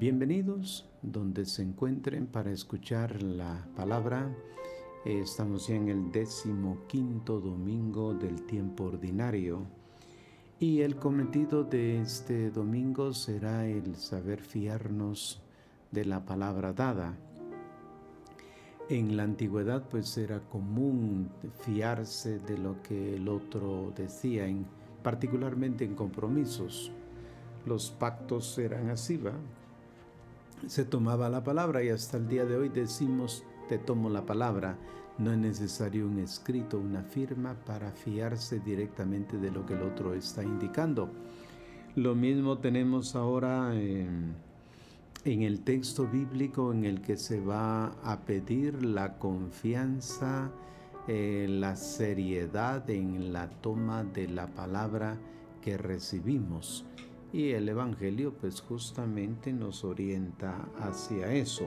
Bienvenidos donde se encuentren para escuchar la palabra. Estamos ya en el 15º domingo del tiempo ordinario y el cometido de este domingo será el saber fiarnos de la palabra dada. En la antigüedad pues era común fiarse de lo que el otro decía, particularmente en compromisos. Los pactos eran así, ¿va? Se tomaba la palabra y hasta el día de hoy decimos te tomo la palabra. No es necesario un escrito, una firma para fiarse directamente de lo que el otro está indicando. Lo mismo tenemos ahora en el texto bíblico en el que se va a pedir la confianza, la seriedad en la toma de la palabra que recibimos. Y el Evangelio pues justamente nos orienta hacia eso.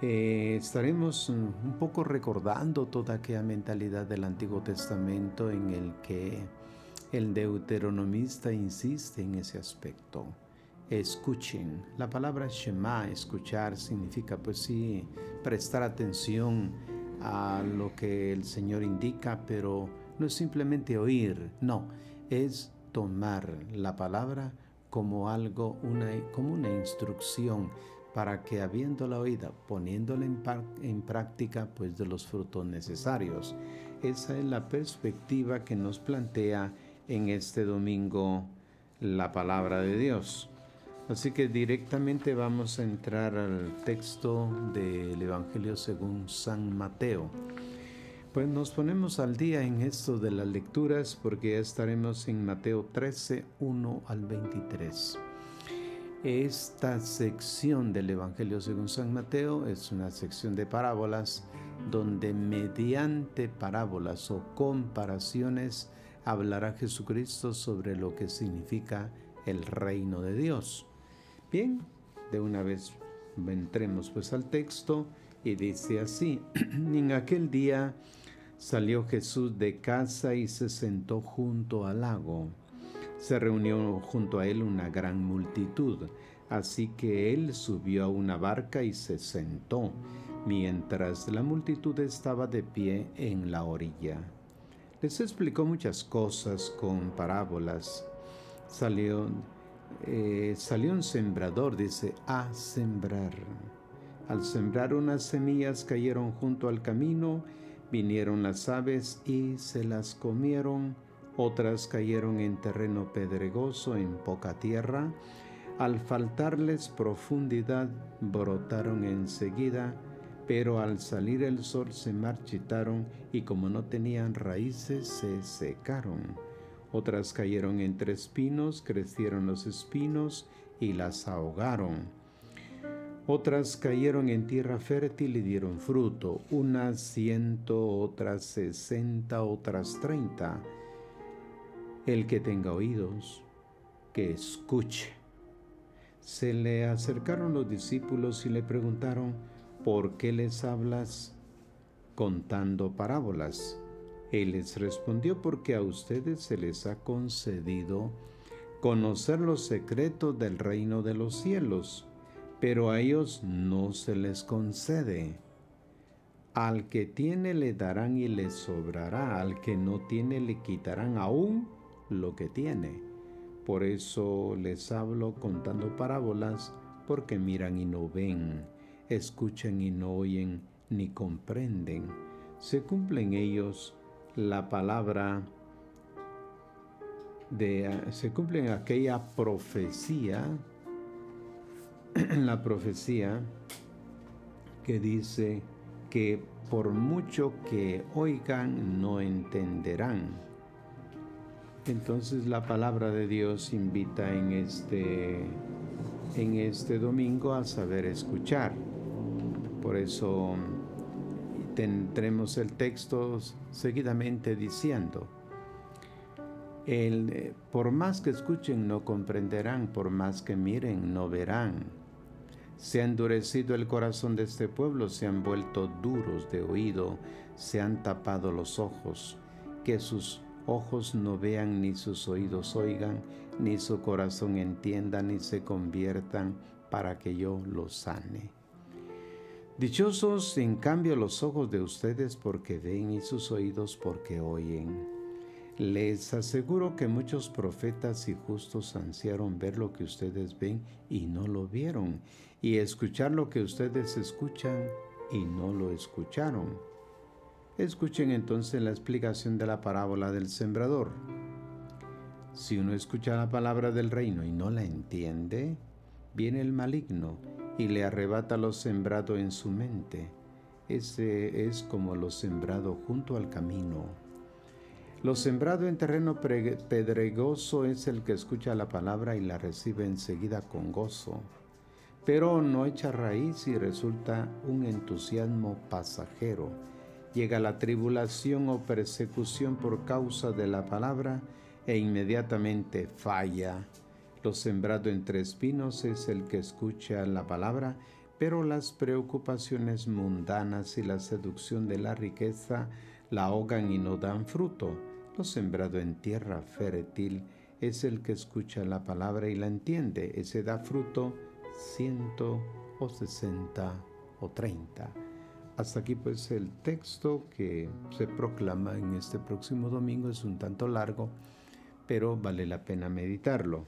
Estaremos un poco recordando toda aquella mentalidad del Antiguo Testamento en el que el deuteronomista insiste en ese aspecto. Escuchen. La palabra Shema, escuchar, significa pues sí, prestar atención a lo que el Señor indica, pero no es simplemente oír, no, es tomar la palabra como algo, como una instrucción para que habiéndola oída, poniéndola en práctica, pues de los frutos necesarios. Esa es la perspectiva que nos plantea en este domingo la palabra de Dios. Así que directamente vamos a entrar al texto del Evangelio según San Mateo. Pues nos ponemos al día en esto de las lecturas porque ya estaremos en Mateo 13, 1 al 23. Esta sección del Evangelio según San Mateo es una sección de parábolas donde mediante parábolas o comparaciones hablará Jesucristo sobre lo que significa el reino de Dios. Bien, de una vez entremos pues al texto y dice así: en aquel día salió Jesús de casa y se sentó junto al lago. Se reunió junto a él una gran multitud, así que él subió a una barca y se sentó, mientras la multitud estaba de pie en la orilla. Les explicó muchas cosas con parábolas. Salió un sembrador, dice, a sembrar. Al sembrar unas semillas cayeron junto al camino, vinieron las aves y se las comieron. Otras cayeron en terreno pedregoso, en poca tierra. Al faltarles profundidad, brotaron enseguida, pero al salir el sol se marchitaron y como no tenían raíces, se secaron. Otras cayeron entre espinos, crecieron los espinos y las ahogaron. Otras cayeron en tierra fértil y dieron fruto, unas 100, otras 60, otras 30. El que tenga oídos, que escuche. Se le acercaron los discípulos y le preguntaron: ¿por qué les hablas contando parábolas? Él les respondió: porque a ustedes se les ha concedido conocer los secretos del reino de los cielos, pero a ellos no se les concede. Al que tiene le darán y le sobrará, al que no tiene le quitarán aún lo que tiene. Por eso les hablo contando parábolas, porque miran y no ven, escuchan y no oyen, ni comprenden. Se cumple en ellos la palabra se cumple en aquella profecía, la profecía que dice que por mucho que oigan, no entenderán. Entonces la palabra de Dios invita en este domingo a saber escuchar. Por eso tendremos el texto seguidamente diciendo: por más que escuchen no comprenderán, por más que miren no verán. Se ha endurecido el corazón de este pueblo, se han vuelto duros de oído, se han tapado los ojos, que sus ojos no vean, ni sus oídos oigan, ni su corazón entienda, ni se conviertan para que yo los sane. Dichosos en cambio los ojos de ustedes porque ven y sus oídos porque oyen. Les aseguro que muchos profetas y justos ansiaron ver lo que ustedes ven y no lo vieron, y escuchar lo que ustedes escuchan y no lo escucharon. Escuchen entonces la explicación de la parábola del sembrador. Si uno escucha la palabra del reino y no la entiende, viene el maligno y le arrebata lo sembrado en su mente. Ese es como lo sembrado junto al camino. Lo sembrado en terreno pedregoso es el que escucha la palabra y la recibe enseguida con gozo, pero no echa raíz y resulta un entusiasmo pasajero. Llega la tribulación o persecución por causa de la palabra e inmediatamente falla. Lo sembrado entre espinos es el que escucha la palabra, pero las preocupaciones mundanas y la seducción de la riqueza la ahogan y no dan fruto. Lo sembrado en tierra fértil es el que escucha la palabra y la entiende. Ese da fruto 100 o 60 o 30. Hasta aquí pues el texto que se proclama en este próximo domingo. Es un tanto largo, pero vale la pena meditarlo.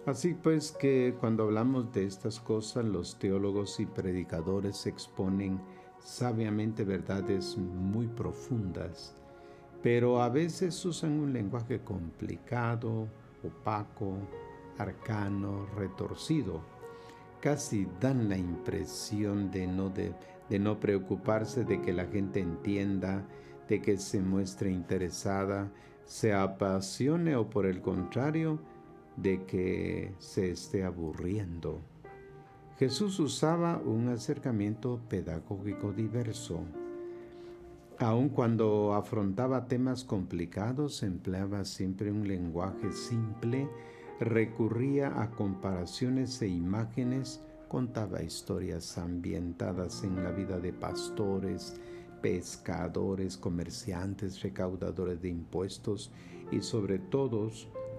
Así pues que cuando hablamos de estas cosas, los teólogos y predicadores exponen sabiamente verdades muy profundas, pero a veces usan un lenguaje complicado, opaco, arcano, retorcido. Casi dan la impresión de no preocuparse de que la gente entienda, de que se muestre interesada, se apasione o por el contrario, de que se esté aburriendo. Jesús usaba un acercamiento pedagógico diverso. Aun cuando afrontaba temas complicados, empleaba siempre un lenguaje simple, recurría a comparaciones e imágenes, contaba historias ambientadas en la vida de pastores, pescadores, comerciantes, recaudadores de impuestos y sobre todo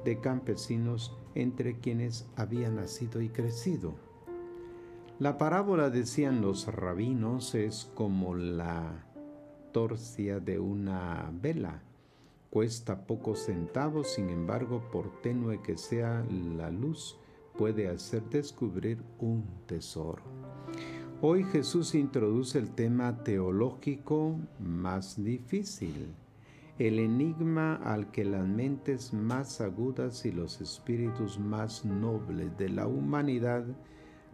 de campesinos entre quienes había nacido y crecido. La parábola, decían los rabinos, es como la torcia de una vela. Cuesta pocos centavos, sin embargo, por tenue que sea la luz, puede hacer descubrir un tesoro. Hoy Jesús introduce el tema teológico más difícil, el enigma al que las mentes más agudas y los espíritus más nobles de la humanidad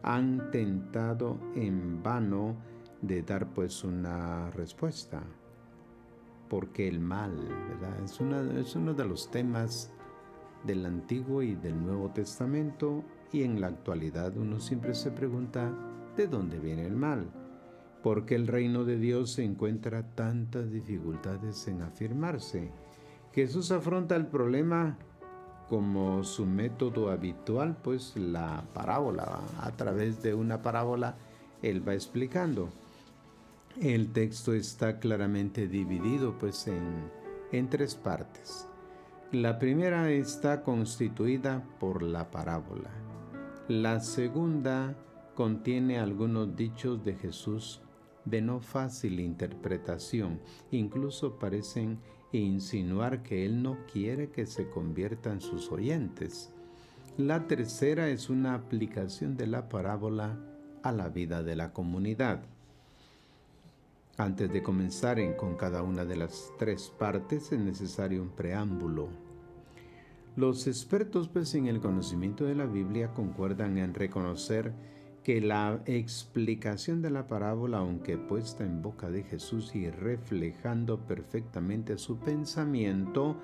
han tentado en vano de dar pues una respuesta. Porque el mal, ¿verdad? Es uno de los temas del Antiguo y del Nuevo Testamento, y en la actualidad uno siempre se pregunta, ¿de dónde viene el mal? ¿Por qué el reino de Dios se encuentra tantas dificultades en afirmarse? Jesús afronta el problema como su método habitual, pues la parábola. A través de una parábola, Él va explicando. El texto está claramente dividido pues en tres partes. La primera está constituida por la parábola. La segunda contiene algunos dichos de Jesús de no fácil interpretación. Incluso parecen insinuar que Él no quiere que se conviertan sus oyentes. La tercera es una aplicación de la parábola a la vida de la comunidad. Antes de comenzar con cada una de las tres partes es necesario un preámbulo. Los expertos pues, en el conocimiento de la Biblia concuerdan en reconocer que la explicación de la parábola, aunque puesta en boca de Jesús y reflejando perfectamente su pensamiento,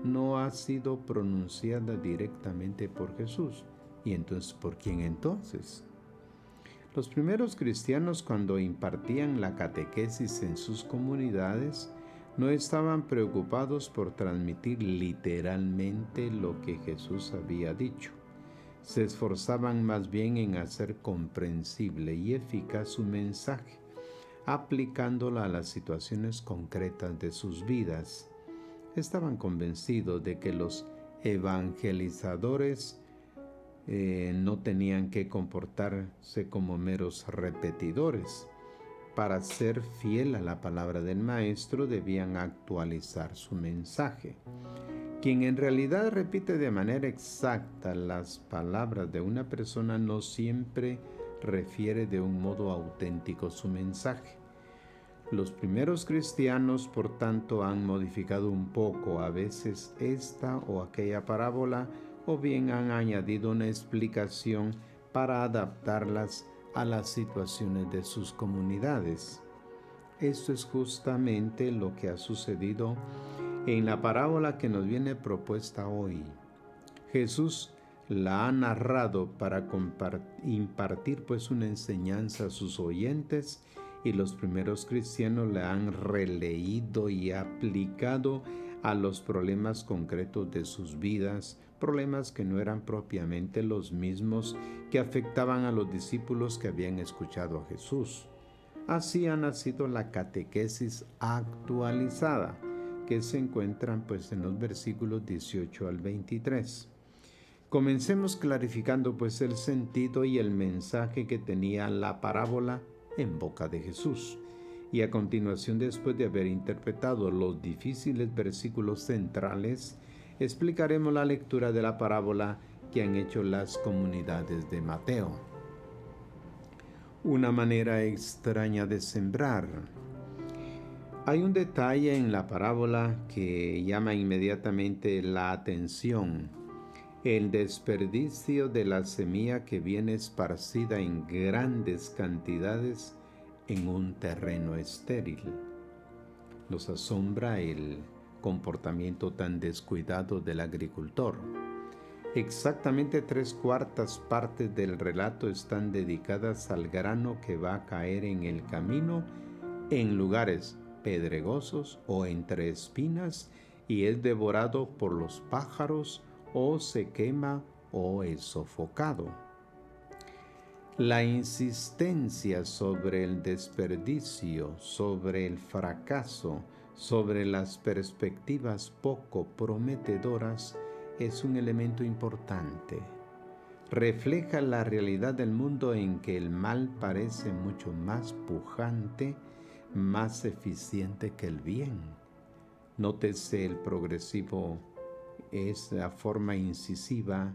no ha sido pronunciada directamente por Jesús. ¿Y entonces por quién entonces? Los primeros cristianos, cuando impartían la catequesis en sus comunidades, no estaban preocupados por transmitir literalmente lo que Jesús había dicho. Se esforzaban más bien en hacer comprensible y eficaz su mensaje, aplicándola a las situaciones concretas de sus vidas. estaban convencidos de que los evangelizadores no tenían que comportarse como meros repetidores. Para ser fiel a la palabra del maestro debían actualizar su mensaje. Quien en realidad repite de manera exacta las palabras de una persona no siempre refiere de un modo auténtico su mensaje. Los primeros cristianos, por tanto, han modificado un poco a veces esta o aquella parábola, o bien han añadido una explicación para adaptarlas a las situaciones de sus comunidades. Esto es justamente lo que ha sucedido en la parábola que nos viene propuesta hoy. Jesús la ha narrado para impartir pues una enseñanza a sus oyentes, y los primeros cristianos la han releído y aplicado a los problemas concretos de sus vidas, problemas que no eran propiamente los mismos que afectaban a los discípulos que habían escuchado a Jesús. Así ha nacido la catequesis actualizada, que se encuentran pues en los versículos 18 al 23. Comencemos clarificando pues el sentido y el mensaje que tenía la parábola en boca de Jesús. Y a continuación, después de haber interpretado los difíciles versículos centrales, explicaremos la lectura de la parábola que han hecho las comunidades de Mateo. Una manera extraña de sembrar. Hay un detalle en la parábola que llama inmediatamente la atención: el desperdicio de la semilla que viene esparcida en grandes cantidades en un terreno estéril. Nos asombra el comportamiento tan descuidado del agricultor. Exactamente 3/4 partes del relato están dedicadas al grano que va a caer en el camino, en lugares pedregosos o entre espinas, y es devorado por los pájaros, o se quema o es sofocado. La insistencia sobre el desperdicio, sobre el fracaso, sobre las perspectivas poco prometedoras es un elemento importante. Refleja la realidad del mundo en que el mal parece mucho más pujante, más eficiente que el bien. Nótese el progresivo, es la forma incisiva,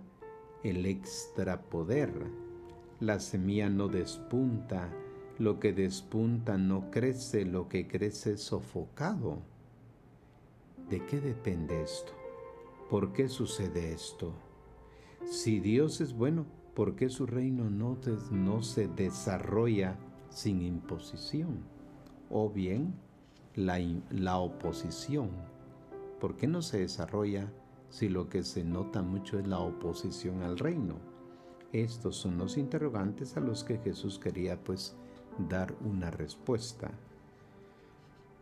el extrapoder. La semilla no despunta, lo que despunta no crece, lo que crece es sofocado. ¿De qué depende esto? ¿Por qué sucede esto? Si Dios es bueno, ¿por qué su reino no se desarrolla sin imposición? O bien, la oposición. ¿Por qué no se desarrolla si lo que se nota mucho es la oposición al reino? Estos son los interrogantes a los que Jesús quería pues dar una respuesta.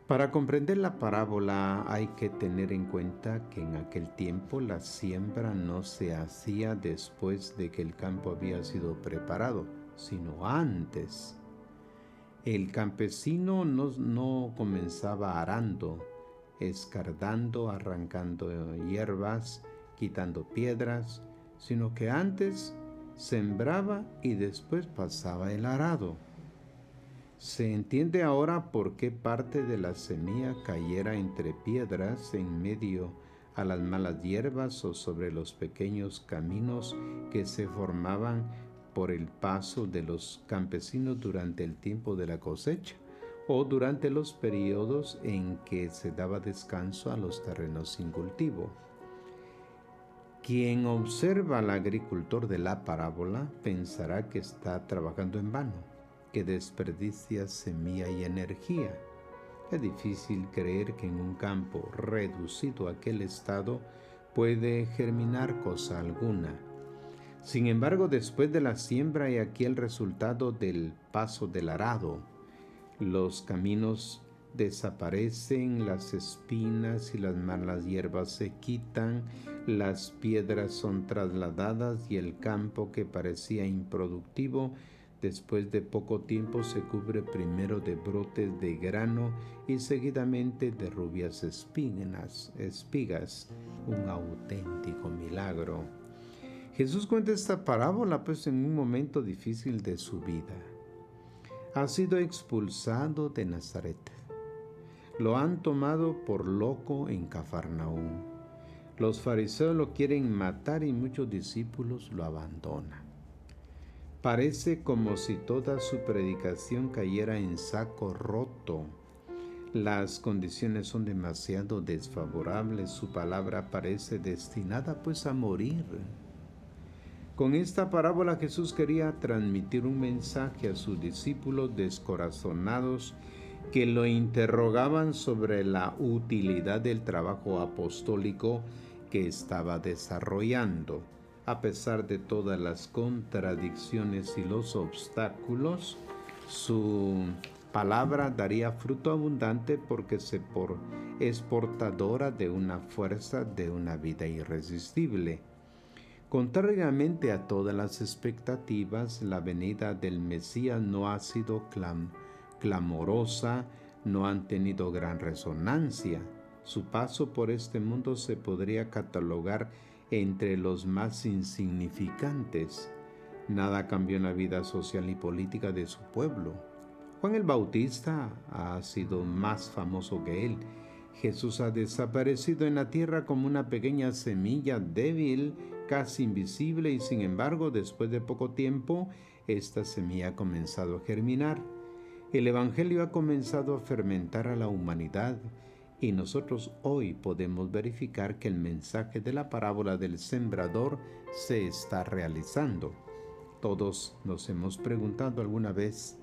Para comprender la parábola hay que tener en cuenta que en aquel tiempo la siembra no se hacía después de que el campo había sido preparado, sino antes. El campesino no comenzaba arando, escardando, arrancando hierbas, quitando piedras, sino que antes sembraba y después pasaba el arado. Se entiende ahora por qué parte de la semilla cayera entre piedras en medio a las malas hierbas o sobre los pequeños caminos que se formaban por el paso de los campesinos durante el tiempo de la cosecha o durante los periodos en que se daba descanso a los terrenos sin cultivo. Quien observa al agricultor de la parábola pensará que está trabajando en vano, que desperdicia semilla y energía. Es difícil creer que en un campo reducido a aquel estado puede germinar cosa alguna. Sin embargo, después de la siembra, he aquí el resultado del paso del arado. Los caminos desaparecen, las espinas y las malas hierbas se quitan, las piedras son trasladadas y el campo que parecía improductivo Después de poco tiempo se cubre primero de brotes de grano y seguidamente de rubias espigas, un auténtico milagro. Jesús cuenta esta parábola pues en un momento difícil de su vida. Ha sido expulsado de Nazaret. Lo han tomado por loco en Cafarnaúm. Los fariseos lo quieren matar y muchos discípulos lo abandonan. Parece como si toda su predicación cayera en saco roto. Las condiciones son demasiado desfavorables, su palabra parece destinada pues a morir. Con esta parábola Jesús quería transmitir un mensaje a sus discípulos descorazonados que lo interrogaban sobre la utilidad del trabajo apostólico que estaba desarrollando. A pesar de todas las contradicciones y los obstáculos, su palabra daría fruto abundante porque es portadora de una fuerza de una vida irresistible. Contrariamente a todas las expectativas, la venida del Mesías no ha sido clamorosa, no han tenido gran resonancia. Su paso por este mundo se podría catalogar entre los más insignificantes. Nada cambió en la vida social y política de su pueblo. Juan el Bautista ha sido más famoso que él. Jesús ha desaparecido en la tierra como una pequeña semilla débil, casi invisible, y sin embargo, después de poco tiempo, esta semilla ha comenzado a germinar. El Evangelio ha comenzado a fermentar a la humanidad, y nosotros hoy podemos verificar que el mensaje de la parábola del sembrador se está realizando. Todos nos hemos preguntado alguna vez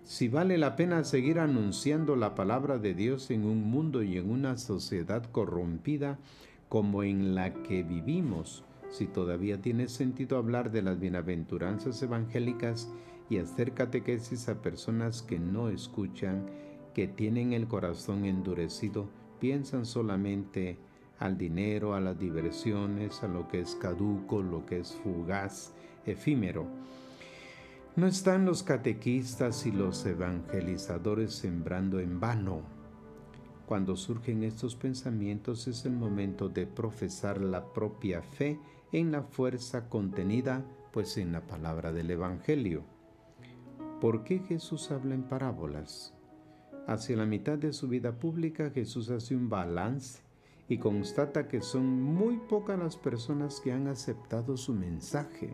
si vale la pena seguir anunciando la palabra de Dios en un mundo y en una sociedad corrompida como en la que vivimos, si todavía tiene sentido hablar de las bienaventuranzas evangélicas y hacer catequesis a personas que no escuchan, que tienen el corazón endurecido, piensan solamente al dinero, a las diversiones, a lo que es caduco, lo que es fugaz, efímero. No están los catequistas y los evangelizadores sembrando en vano. Cuando surgen estos pensamientos es el momento de profesar la propia fe en la fuerza contenida pues en la palabra del Evangelio. ¿Por qué Jesús habla en parábolas? Hacia la mitad de su vida pública Jesús hace un balance y constata que son muy pocas las personas que han aceptado su mensaje.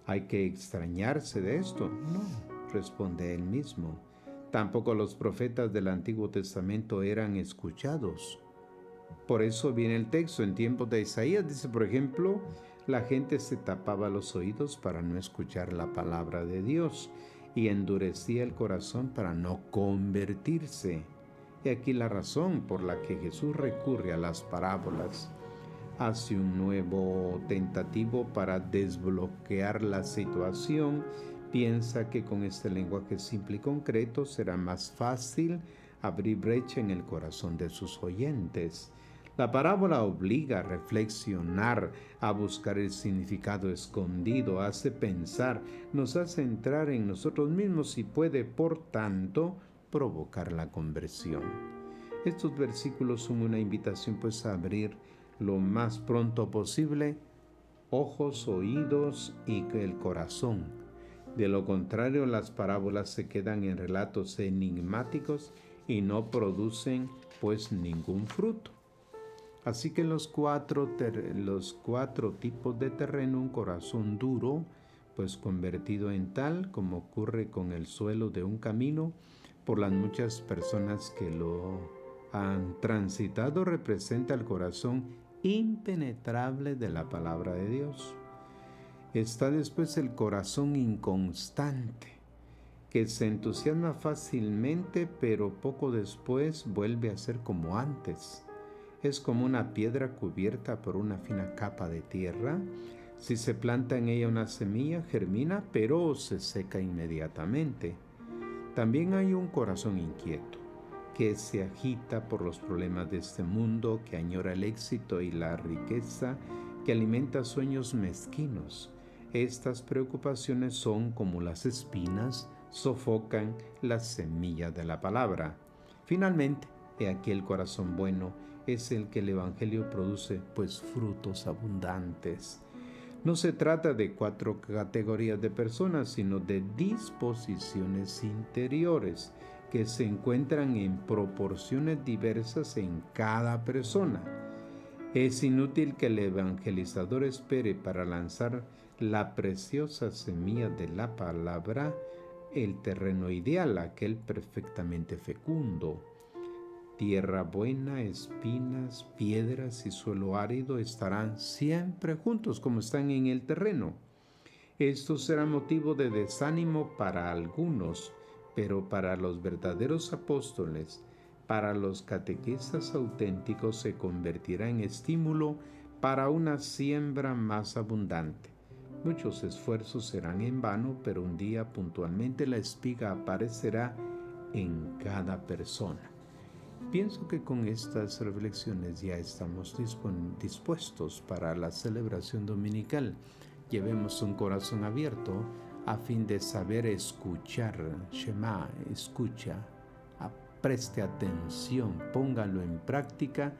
¿Hay que extrañarse de esto? No, responde él mismo. Tampoco los profetas del Antiguo Testamento eran escuchados. Por eso viene el texto en tiempos de Isaías. Dice, por ejemplo, la gente se tapaba los oídos para no escuchar la palabra de Dios y endurecía el corazón para no convertirse. Y aquí la razón por la que Jesús recurre a las parábolas. Hace un nuevo tentativo para desbloquear la situación. Piensa que con este lenguaje simple y concreto será más fácil abrir brecha en el corazón de sus oyentes. La parábola obliga a reflexionar, a buscar el significado escondido, hace pensar, nos hace entrar en nosotros mismos y puede, por tanto, provocar la conversión. Estos versículos son una invitación pues a abrir lo más pronto posible ojos, oídos y el corazón. De lo contrario, las parábolas se quedan en relatos enigmáticos y no producen pues ningún fruto. Así que los cuatro tipos de terreno, un corazón duro, pues convertido en tal como ocurre con el suelo de un camino, por las muchas personas que lo han transitado, representa el corazón impenetrable de la palabra de Dios. Está después el corazón inconstante, que se entusiasma fácilmente, pero poco después vuelve a ser como antes. Es como una piedra cubierta por una fina capa de tierra. Si se planta en ella una semilla, germina, pero se seca inmediatamente. También hay un corazón inquieto, que se agita por los problemas de este mundo, que añora el éxito y la riqueza, que alimenta sueños mezquinos. Estas preocupaciones son como las espinas, sofocan la semilla de la palabra. Finalmente, he aquí el corazón bueno es el que el Evangelio produce, pues frutos abundantes. No se trata de 4 categorías de personas, sino de disposiciones interiores que se encuentran en proporciones diversas en cada persona. Es inútil que el evangelizador espere para lanzar la preciosa semilla de la palabra el terreno ideal, aquel perfectamente fecundo. Tierra buena, espinas, piedras y suelo árido estarán siempre juntos como están en el terreno. Esto será motivo de desánimo para algunos, pero para los verdaderos apóstoles, para los catequistas auténticos se convertirá en estímulo para una siembra más abundante. Muchos esfuerzos serán en vano, pero un día puntualmente la espiga aparecerá en cada persona. Pienso que con estas reflexiones ya estamos dispuestos para la celebración dominical. Llevemos un corazón abierto a fin de saber escuchar. Shema, escucha, preste atención, póngalo en práctica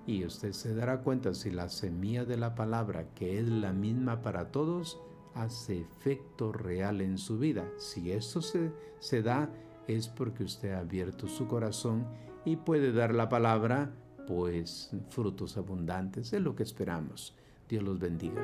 y usted se dará cuenta si la semilla de la palabra, que es la misma para todos, hace efecto real en su vida. Si esto se da, es porque usted ha abierto su corazón y puede dar la palabra, pues frutos abundantes es lo que esperamos. Dios los bendiga.